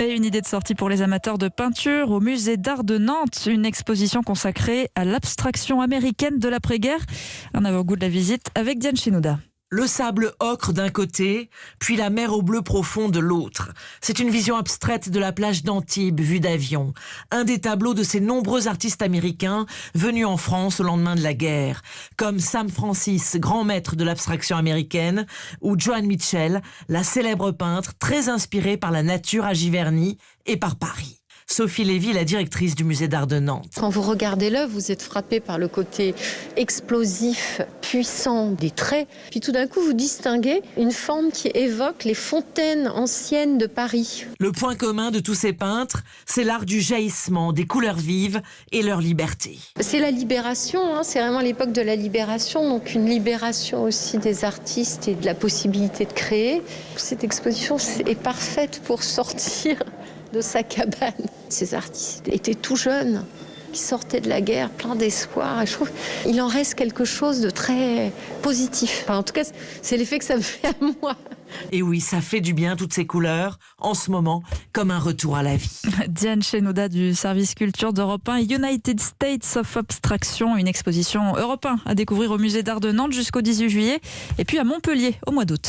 Et une idée de sortie pour les amateurs de peinture au musée d'art de Nantes, une exposition consacrée à l'abstraction américaine de l'après-guerre. Un avant-goût de la visite avec Diane Chenouda. Le sable ocre d'un côté, puis la mer au bleu profond de l'autre. C'est une vision abstraite de la plage d'Antibes vue d'avion. Un des tableaux de ces nombreux artistes américains venus en France au lendemain de la guerre, comme Sam Francis, grand maître de l'abstraction américaine, ou Joan Mitchell, la célèbre peintre très inspirée par la nature à Giverny et par Paris. Sophie Lévy, la directrice du musée d'art de Nantes. Quand vous regardez l'œuvre, vous êtes frappé par le côté explosif, puissant des traits. Puis tout d'un coup, vous distinguez une forme qui évoque les fontaines anciennes de Paris. Le point commun de tous ces peintres, c'est l'art du jaillissement, des couleurs vives et leur liberté. C'est la libération, c'est vraiment l'époque de la libération, donc une libération aussi des artistes et de la possibilité de créer. Cette exposition est parfaite pour sortir de sa cabane. Ces artistes étaient tout jeunes, qui sortaient de la guerre, plein d'espoir. Et je trouve qu'il en reste quelque chose de très positif. Enfin, en tout cas, c'est l'effet que ça me fait à moi. Et oui, ça fait du bien, toutes ces couleurs, en ce moment, comme un retour à la vie. Diane Chenouda du service culture d'Europe 1, United States of Abstraction, une exposition Europe 1 à découvrir au musée d'art de Nantes jusqu'au 18 juillet, et puis à Montpellier au mois d'août.